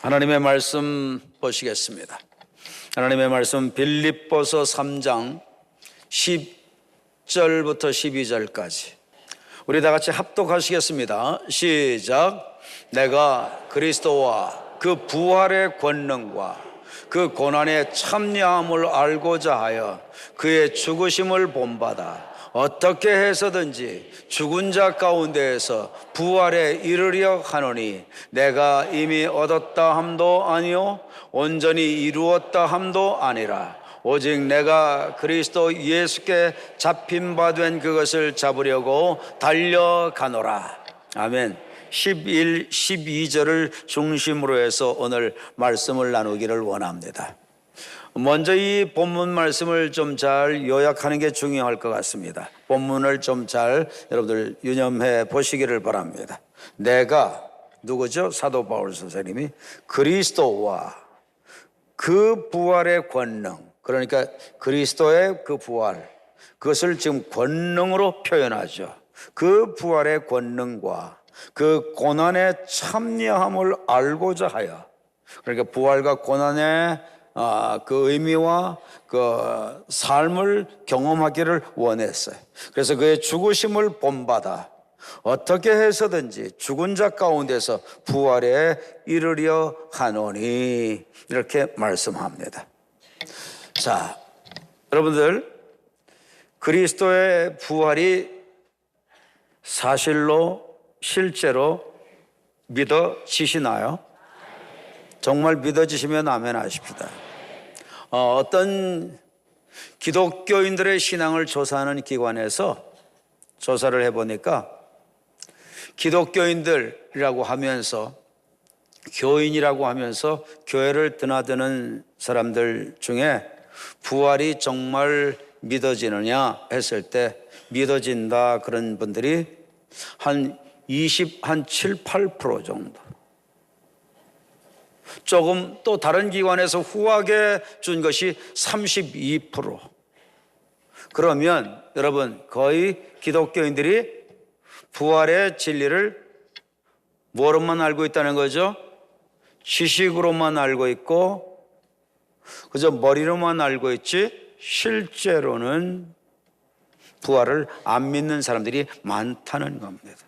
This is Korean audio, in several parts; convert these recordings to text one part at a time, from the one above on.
하나님의 말씀 보시겠습니다. 하나님의 말씀 빌립보서 3장 10절부터 12절까지 우리 다 같이 합독하시겠습니다. 시작. 내가 그리스도와 그 부활의 권능과 그 고난의 참여함을 알고자 하여 그의 죽으심을 본받아 어떻게 해서든지 죽은 자 가운데에서 부활에 이르려 하노니 내가 이미 얻었다 함도 아니요 온전히 이루었다 함도 아니라 오직 내가 그리스도 예수께 잡힌 바 된 그것을 잡으려고 달려가노라. 아멘. 11, 12절을 중심으로 해서 오늘 말씀을 나누기를 원합니다. 먼저 이 본문 말씀을 좀 잘 요약하는 게 중요할 것 같습니다. 본문을 좀 잘 여러분들 유념해 보시기를 바랍니다. 내가 누구죠? 사도 바울 선생님이 그리스도와 그 부활의 권능, 그러니까 그리스도의 그 부활, 그것을 지금 권능으로 표현하죠. 그 부활의 권능과 그 고난의 참여함을 알고자 하여, 그러니까 부활과 고난의 그 의미와 그 삶을 경험하기를 원했어요. 그래서 그의 죽으심을 본받아 어떻게 해서든지 죽은 자 가운데서 부활에 이르려 하노니 이렇게 말씀합니다. 자, 여러분들 그리스도의 부활이 사실로 실제로 믿어지시나요? 정말 믿어지시면 아멘 하십시다. 어떤 기독교인들의 신앙을 조사하는 기관에서 조사를 해보니까 기독교인들이라고 하면서 교인이라고 하면서 교회를 드나드는 사람들 중에 부활이 정말 믿어지느냐 했을 때 믿어진다 그런 분들이 한 7, 8% 정도. 조금 또 다른 기관에서 후하게 준 것이 32%. 그러면 여러분 거의 기독교인들이 부활의 진리를 뭐로만 알고 있다는 거죠? 지식으로만 알고 있고 그저 머리로만 알고 있지 실제로는 부활을 안 믿는 사람들이 많다는 겁니다.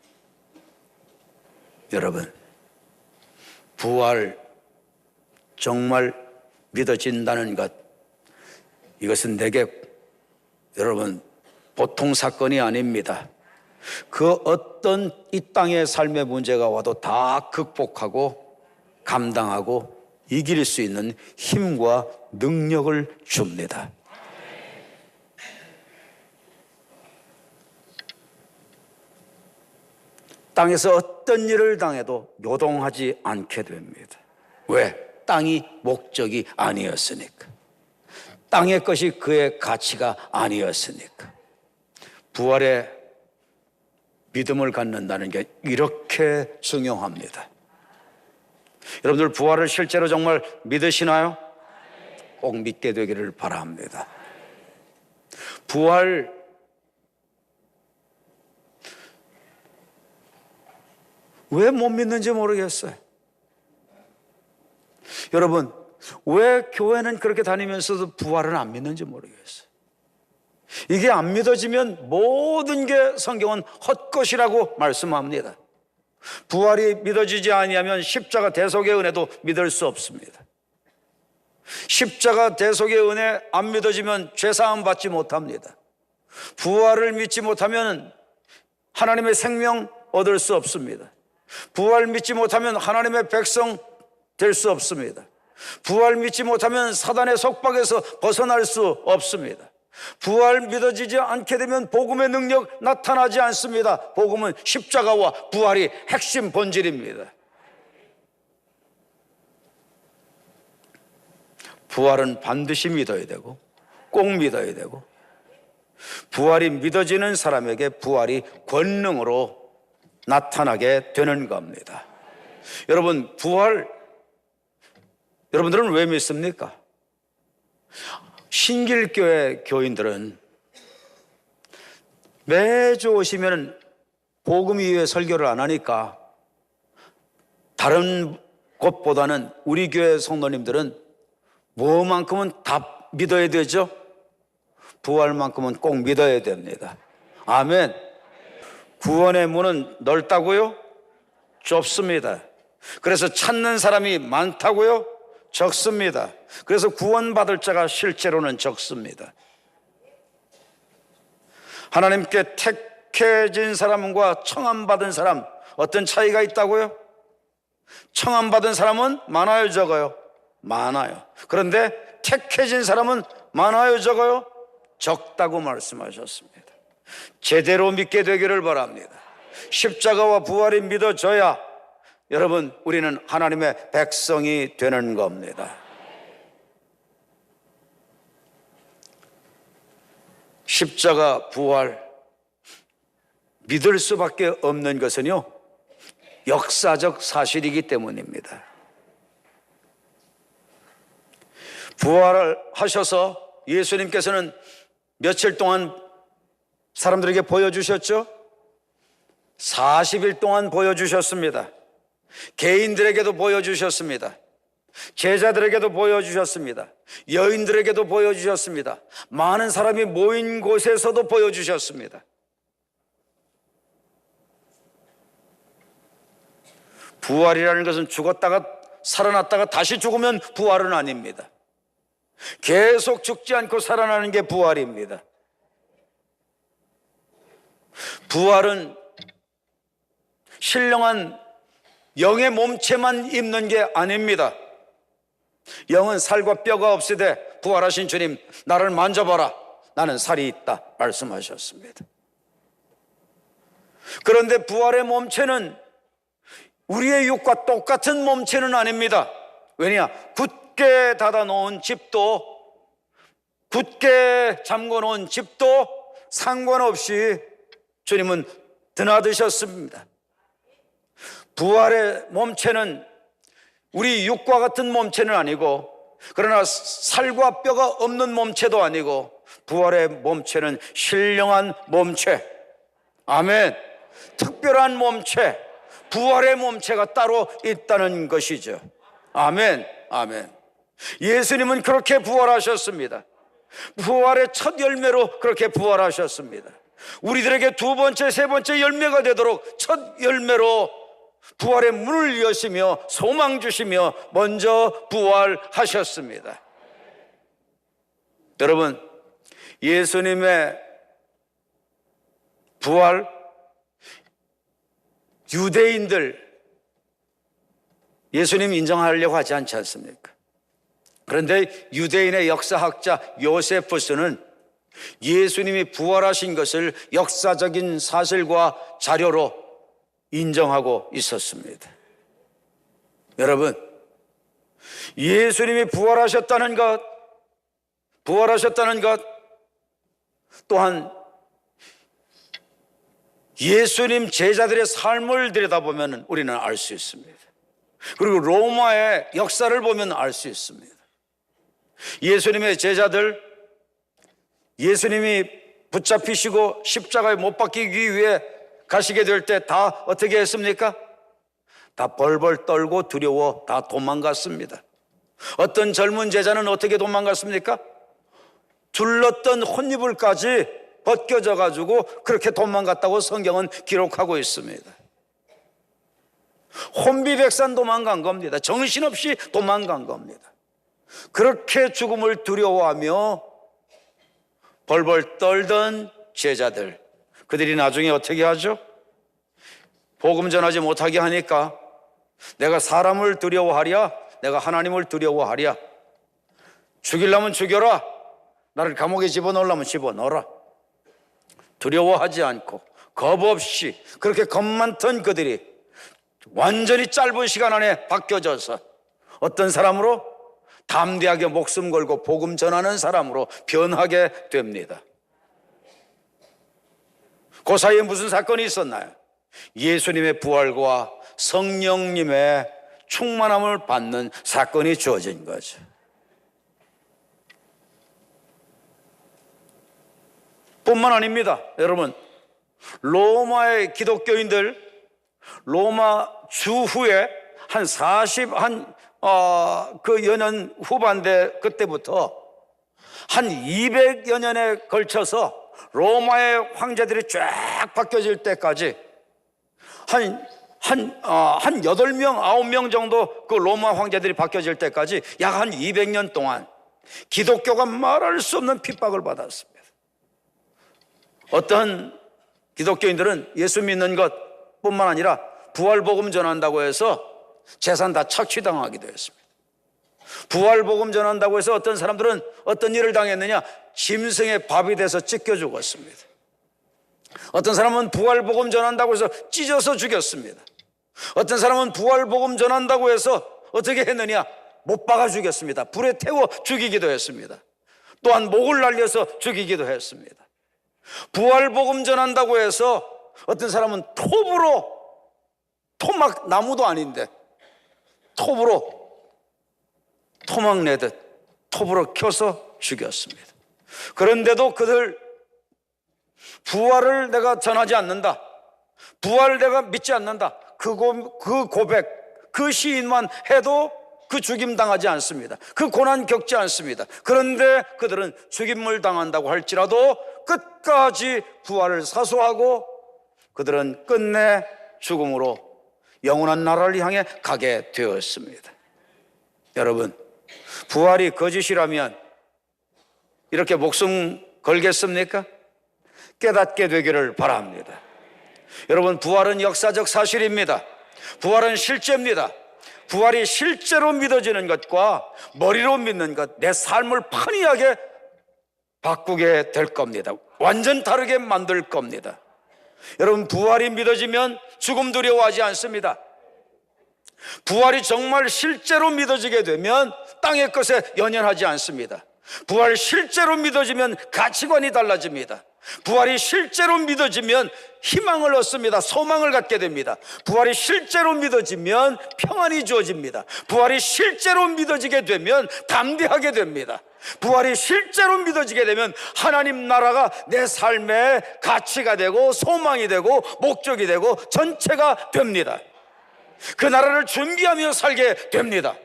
여러분, 부활 정말 믿어진다는 것, 이것은 내게 여러분 보통 사건이 아닙니다. 그 어떤 이 땅의 삶의 문제가 와도 다 극복하고 감당하고 이길 수 있는 힘과 능력을 줍니다. 땅에서 어떤 일을 당해도 요동하지 않게 됩니다. 왜? 땅이 목적이 아니었으니까. 땅의 것이 그의 가치가 아니었으니까. 부활의 믿음을 갖는다는 게 이렇게 중요합니다. 여러분들 부활을 실제로 정말 믿으시나요? 꼭 믿게 되기를 바랍니다. 부활, 왜 못 믿는지 모르겠어요. 여러분, 왜 교회는 그렇게 다니면서도 부활은 안 믿는지 모르겠어요. 이게 안 믿어지면 모든 게 성경은 헛것이라고 말씀합니다. 부활이 믿어지지 아니하면 십자가 대속의 은혜도 믿을 수 없습니다. 십자가 대속의 은혜 안 믿어지면 죄사함 받지 못합니다. 부활을 믿지 못하면 하나님의 생명 얻을 수 없습니다. 부활 믿지 못하면 하나님의 백성 될 수 없습니다. 부활 믿지 못하면 사단의 속박에서 벗어날 수 없습니다. 부활 믿어지지 않게 되면 복음의 능력 나타나지 않습니다. 복음은 십자가와 부활이 핵심 본질입니다. 부활은 반드시 믿어야 되고 꼭 믿어야 되고 부활이 믿어지는 사람에게 부활이 권능으로 나타나게 되는 겁니다. 여러분, 부활 여러분들은 왜 믿습니까? 신길교회 교인들은 매주 오시면 복음 이후에 설교를 안 하니까 다른 그것보다는 우리 교회 성도님들은 뭐만큼은 다 믿어야 되죠? 부활만큼은 꼭 믿어야 됩니다. 아멘. 구원의 문은 넓다고요? 좁습니다. 그래서 찾는 사람이 많다고요? 적습니다. 그래서 구원받을 자가 실제로는 적습니다. 하나님께 택해진 사람과 청함받은 사람, 어떤 차이가 있다고요? 청함받은 사람은 많아요, 적어요? 많아요. 그런데 택해진 사람은 많아요, 적어요? 적다고 말씀하셨습니다. 제대로 믿게 되기를 바랍니다. 십자가와 부활이 믿어져야 여러분, 우리는 하나님의 백성이 되는 겁니다. 십자가, 부활, 믿을 수밖에 없는 것은요, 역사적 사실이기 때문입니다. 부활을 하셔서 예수님께서는 며칠 동안 사람들에게 보여주셨죠? 40일 동안 보여주셨습니다. 개인들에게도 보여주셨습니다. 제자들에게도 보여주셨습니다. 여인들에게도 보여주셨습니다. 많은 사람이 모인 곳에서도 보여주셨습니다. 부활이라는 것은 죽었다가 살아났다가 다시 죽으면 부활은 아닙니다. 계속 죽지 않고 살아나는 게 부활입니다. 부활은 신령한 영의 몸체만 입는 게 아닙니다. 영은 살과 뼈가 없으되 부활하신 주님, 나를 만져봐라, 나는 살이 있다 말씀하셨습니다. 그런데 부활의 몸체는 우리의 육과 똑같은 몸체는 아닙니다. 왜냐? 굳게 닫아놓은 집도, 굳게 잠궈놓은 집도 상관없이 주님은 드나드셨습니다. 부활의 몸체는 우리 육과 같은 몸체는 아니고, 그러나 살과 뼈가 없는 몸체도 아니고, 부활의 몸체는 신령한 몸체, 아멘, 특별한 몸체, 부활의 몸체가 따로 있다는 것이죠. 아멘, 아멘. 예수님은 그렇게 부활하셨습니다. 부활의 첫 열매로 그렇게 부활하셨습니다. 우리들에게 두 번째, 세 번째 열매가 되도록 첫 열매로 부활의 문을 여시며 소망 주시며 먼저 부활하셨습니다. 여러분, 예수님의 부활, 유대인들 예수님 인정하려고 하지 않지 않습니까? 그런데 유대인의 역사학자 요세푸스는 예수님이 부활하신 것을 역사적인 사실과 자료로 인정하고 있었습니다. 여러분, 예수님이 부활하셨다는 것 또한 예수님 제자들의 삶을 들여다보면 우리는 알 수 있습니다. 그리고 로마의 역사를 보면 알 수 있습니다. 예수님의 제자들, 예수님이 붙잡히시고 십자가에 못 박히기 위해 가시게 될 때 다 어떻게 했습니까? 다 벌벌 떨고 두려워 다 도망갔습니다. 어떤 젊은 제자는 어떻게 도망갔습니까? 둘렀던 혼이불까지 벗겨져 가지고 그렇게 도망갔다고 성경은 기록하고 있습니다. 혼비백산 도망간 겁니다. 정신없이 도망간 겁니다. 그렇게 죽음을 두려워하며 벌벌 떨던 제자들, 그들이 나중에 어떻게 하죠? 복음 전하지 못하게 하니까 내가 사람을 두려워하랴, 내가 하나님을 두려워하랴. 죽이려면 죽여라, 나를 감옥에 집어넣으려면 집어넣어라. 두려워하지 않고 겁 없이 그렇게 겁 많던 그들이 완전히 짧은 시간 안에 바뀌어져서 어떤 사람으로? 담대하게 목숨 걸고 복음 전하는 사람으로 변하게 됩니다. 그 사이에 무슨 사건이 있었나요? 예수님의 부활과 성령님의 충만함을 받는 사건이 주어진 거죠. 뿐만 아닙니다. 여러분, 로마의 기독교인들, 로마 주 후에 한 40여 년 후반대 그때부터 한 200여 년에 걸쳐서 로마의 황제들이 쫙 바뀌어질 때까지 한 8명, 9명 정도 그 로마 황제들이 바뀌어질 때까지 약 한 200년 동안 기독교가 말할 수 없는 핍박을 받았습니다. 어떤 기독교인들은 예수 믿는 것뿐만 아니라 부활복음 전한다고 해서 재산 다 착취당하기도 했습니다. 부활복음 전한다고 해서 어떤 사람들은 어떤 일을 당했느냐? 짐승의 밥이 돼서 찢겨 죽었습니다. 어떤 사람은 부활복음 전한다고 해서 찢어서 죽였습니다. 어떤 사람은 부활복음 전한다고 해서 어떻게 했느냐? 못 박아 죽였습니다. 불에 태워 죽이기도 했습니다. 또한 목을 날려서 죽이기도 했습니다. 부활복음 전한다고 해서 어떤 사람은 톱으로, 토막 나무도 아닌데 톱으로 토막 내듯 톱으로 켜서 죽였습니다. 그런데도 그들 부활을 내가 전하지 않는다, 부활을 내가 믿지 않는다, 그 고백, 그 시인만 해도 그 죽임 당하지 않습니다. 그 고난 겪지 않습니다. 그런데 그들은 죽임을 당한다고 할지라도 끝까지 부활을 사수하고 그들은 끝내 죽음으로 영원한 나라를 향해 가게 되었습니다. 여러분, 부활이 거짓이라면 이렇게 목숨 걸겠습니까? 깨닫게 되기를 바랍니다. 여러분, 부활은 역사적 사실입니다. 부활은 실제입니다. 부활이 실제로 믿어지는 것과 머리로 믿는 것, 내 삶을 판이하게 바꾸게 될 겁니다. 완전 다르게 만들 겁니다. 여러분, 부활이 믿어지면 죽음 두려워하지 않습니다. 부활이 정말 실제로 믿어지게 되면 땅의 것에 연연하지 않습니다. 부활이 실제로 믿어지면 가치관이 달라집니다. 부활이 실제로 믿어지면 희망을 얻습니다. 소망을 갖게 됩니다. 부활이 실제로 믿어지면 평안이 주어집니다. 부활이 실제로 믿어지게 되면 담대하게 됩니다. 부활이 실제로 믿어지게 되면 하나님 나라가 내 삶의 가치가 되고 소망이 되고 목적이 되고 전체가 됩니다. 그 나라를 준비하며 살게 됩니다.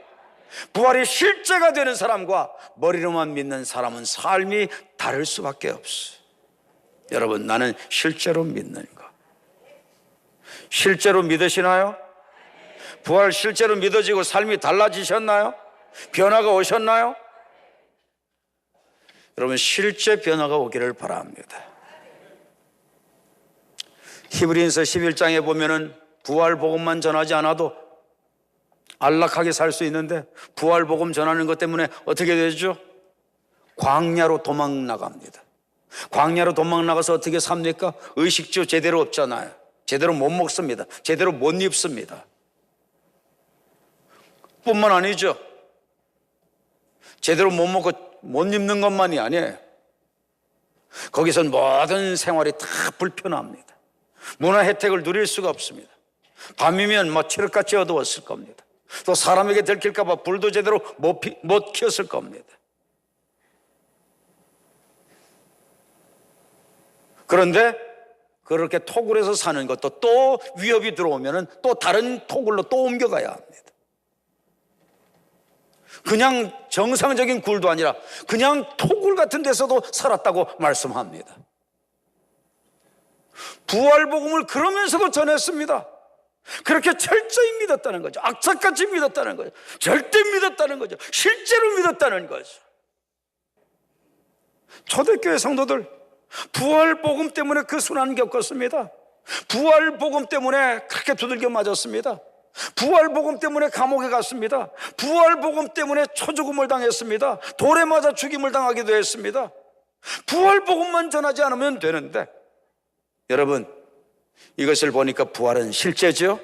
부활이 실제가 되는 사람과 머리로만 믿는 사람은 삶이 다를 수밖에 없어요. 여러분, 나는 실제로 믿는 것. 실제로 믿으시나요? 부활 실제로 믿어지고 삶이 달라지셨나요? 변화가 오셨나요? 여러분, 실제 변화가 오기를 바랍니다. 히브리서 11장에 보면은 부활 복음만 전하지 않아도 안락하게 살 수 있는데 부활 복음 전하는 것 때문에 어떻게 되죠? 광야로 도망 나갑니다. 광야로 도망 나가서 어떻게 삽니까? 의식주 제대로 없잖아요. 제대로 못 먹습니다. 제대로 못 입습니다. 뿐만 아니죠, 제대로 못 먹고 못 입는 것만이 아니에요. 거기선 모든 생활이 다 불편합니다. 문화 혜택을 누릴 수가 없습니다. 밤이면 칠흑같이 어두웠을 겁니다. 또 사람에게 들킬까 봐 불도 제대로 못 켰을 겁니다. 그런데 그렇게 토굴에서 사는 것도 또 위협이 들어오면 또 다른 토굴로 또 옮겨가야 합니다. 그냥 정상적인 굴도 아니라 그냥 토굴 같은 데서도 살았다고 말씀합니다. 부활복음을 그러면서도 전했습니다. 그렇게 철저히 믿었다는 거죠. 악착같이 믿었다는 거죠. 절대 믿었다는 거죠. 실제로 믿었다는 거죠. 초대교회 성도들, 부활복음 때문에 그 순환 겪었습니다. 부활복음 때문에 그렇게 두들겨 맞았습니다. 부활복음 때문에 감옥에 갔습니다. 부활복음 때문에 초죽음을 당했습니다. 돌에 맞아 죽임을 당하기도 했습니다. 부활복음만 전하지 않으면 되는데, 여러분, 이것을 보니까 부활은 실제죠?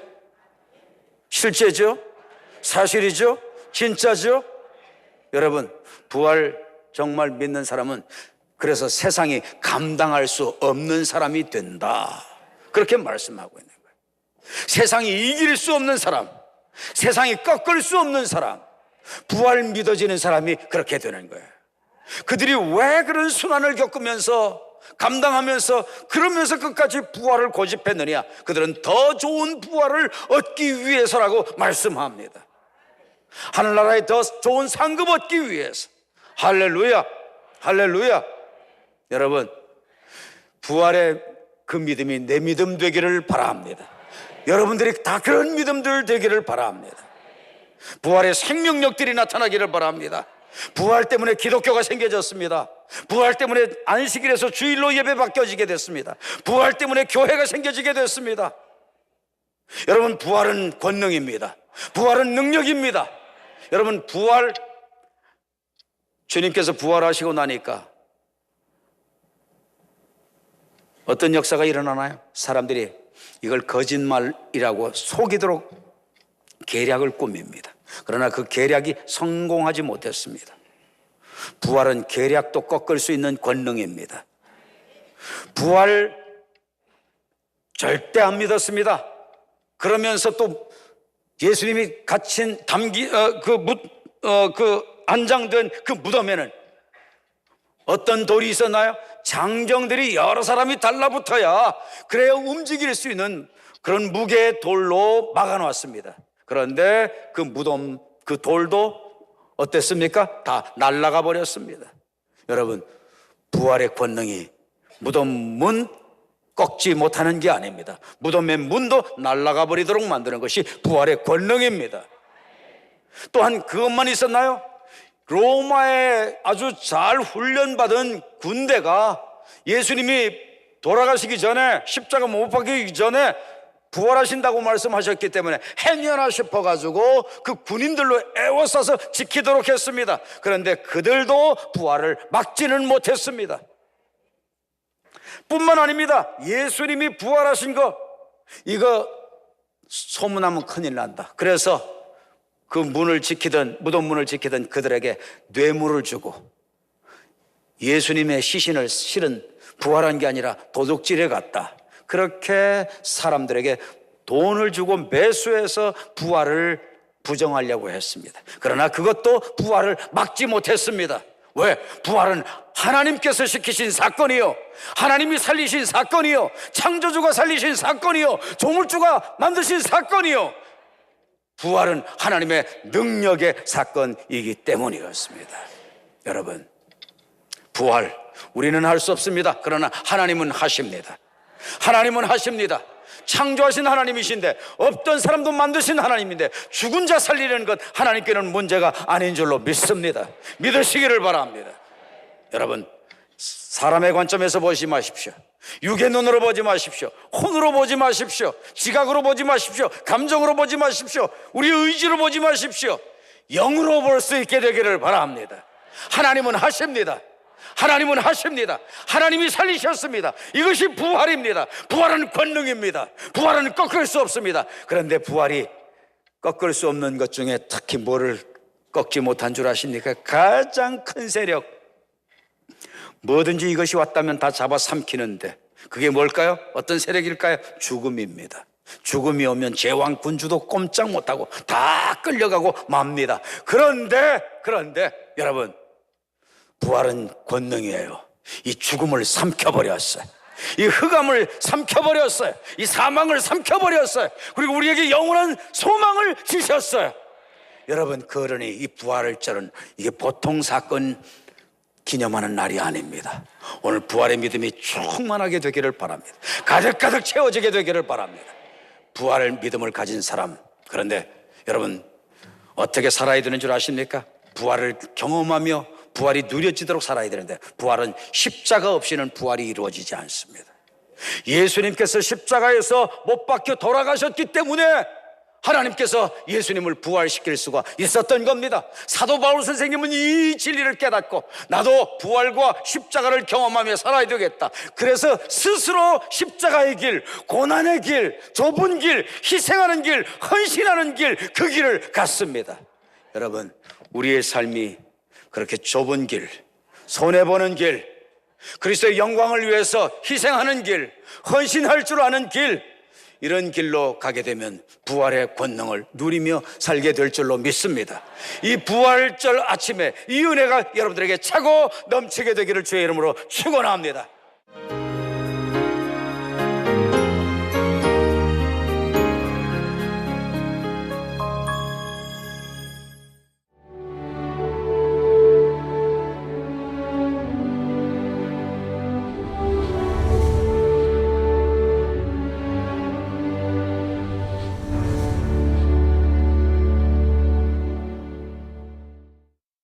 실제죠? 사실이죠? 진짜죠? 여러분, 부활 정말 믿는 사람은 그래서 세상이 감당할 수 없는 사람이 된다, 그렇게 말씀하고 있는 거예요. 세상이 이길 수 없는 사람, 세상이 꺾을 수 없는 사람, 부활 믿어지는 사람이 그렇게 되는 거예요. 그들이 왜 그런 순환을 겪으면서 감당하면서 그러면서 끝까지 부활을 고집했느냐? 그들은 더 좋은 부활을 얻기 위해서라고 말씀합니다. 하늘나라에 더 좋은 상급 얻기 위해서. 할렐루야, 할렐루야. 여러분, 부활의 그 믿음이 내 믿음 되기를 바랍니다. 여러분들이 다 그런 믿음들 되기를 바랍니다. 부활의 생명력들이 나타나기를 바랍니다. 부활 때문에 기독교가 생겨졌습니다. 부활 때문에 안식일에서 주일로 예배 바뀌어지게 됐습니다. 부활 때문에 교회가 생겨지게 됐습니다. 여러분, 부활은 권능입니다. 부활은 능력입니다. 여러분, 부활, 주님께서 부활하시고 나니까 어떤 역사가 일어나나요? 사람들이 이걸 거짓말이라고 속이도록 계략을 꾸밉니다. 그러나 그 계략이 성공하지 못했습니다. 부활은 계략도 꺾을 수 있는 권능입니다. 부활 절대 안 믿었습니다. 그러면서 또 예수님이 갇힌 안장된 그 무덤에는 어떤 돌이 있었나요? 장정들이 여러 사람이 달라붙어야 그래야 움직일 수 있는 그런 무게의 돌로 막아놨습니다. 그런데 그 무덤, 그 돌도 어땠습니까? 다 날아가 버렸습니다. 여러분, 부활의 권능이 무덤 문 꺾지 못하는 게 아닙니다. 무덤의 문도 날아가 버리도록 만드는 것이 부활의 권능입니다. 또한 그것만 있었나요? 로마에 아주 잘 훈련받은 군대가 예수님이 돌아가시기 전에, 십자가 못 박히기 전에 부활하신다고 말씀하셨기 때문에 행여나 싶어가지고 그 군인들로 애워싸서 지키도록 했습니다. 그런데 그들도 부활을 막지는 못했습니다. 뿐만 아닙니다. 예수님이 부활하신 거, 이거 소문하면 큰일 난다. 그래서 그 문을 지키던, 무덤 문을 지키던 그들에게 뇌물을 주고 예수님의 시신을 실은 부활한 게 아니라 도둑질해 갔다. 그렇게 사람들에게 돈을 주고 매수해서 부활을 부정하려고 했습니다. 그러나 그것도 부활을 막지 못했습니다. 왜? 부활은 하나님께서 시키신 사건이요, 하나님이 살리신 사건이요, 창조주가 살리신 사건이요, 조물주가 만드신 사건이요, 부활은 하나님의 능력의 사건이기 때문이었습니다. 여러분, 부활 우리는 할 수 없습니다. 그러나 하나님은 하십니다. 하나님은 하십니다. 창조하신 하나님이신데, 없던 사람도 만드신 하나님인데 죽은 자 살리는 것 하나님께는 문제가 아닌 줄로 믿습니다. 믿으시기를 바랍니다. 여러분, 사람의 관점에서 보지 마십시오. 육의 눈으로 보지 마십시오. 혼으로 보지 마십시오. 지각으로 보지 마십시오. 감정으로 보지 마십시오. 우리의 의지로 보지 마십시오. 영으로 볼 수 있게 되기를 바랍니다. 하나님은 하십니다. 하나님은 하십니다. 하나님이 살리셨습니다. 이것이 부활입니다. 부활은 권능입니다. 부활은 꺾을 수 없습니다. 그런데 부활이 꺾을 수 없는 것 중에 특히 뭐를 꺾지 못한 줄 아십니까? 가장 큰 세력, 뭐든지 이것이 왔다면 다 잡아삼키는데, 그게 뭘까요? 어떤 세력일까요? 죽음입니다. 죽음이 오면 제왕 군주도 꼼짝 못하고 다 끌려가고 맙니다. 그런데 여러분, 부활은 권능이에요. 이 죽음을 삼켜버렸어요. 이 흑암을 삼켜버렸어요. 이 사망을 삼켜버렸어요. 그리고 우리에게 영원한 소망을 주셨어요. 여러분, 그러니 이 부활절은 이게 보통 사건 기념하는 날이 아닙니다. 오늘 부활의 믿음이 충만하게 되기를 바랍니다. 가득가득 채워지게 되기를 바랍니다. 부활의 믿음을 가진 사람, 그런데 여러분, 어떻게 살아야 되는 줄 아십니까? 부활을 경험하며 부활이 누려지도록 살아야 되는데, 부활은 십자가 없이는 부활이 이루어지지 않습니다. 예수님께서 십자가에서 못 박혀 돌아가셨기 때문에 하나님께서 예수님을 부활시킬 수가 있었던 겁니다. 사도 바울 선생님은 이 진리를 깨닫고, 나도 부활과 십자가를 경험하며 살아야 되겠다. 그래서 스스로 십자가의 길, 고난의 길, 좁은 길, 희생하는 길, 헌신하는 길, 그 길을 갔습니다. 여러분, 우리의 삶이 그렇게 좁은 길, 손해보는 길, 그리스도의 영광을 위해서 희생하는 길, 헌신할 줄 아는 길, 이런 길로 가게 되면 부활의 권능을 누리며 살게 될 줄로 믿습니다. 이 부활절 아침에 이 은혜가 여러분들에게 차고 넘치게 되기를 주의 이름으로 축원합니다.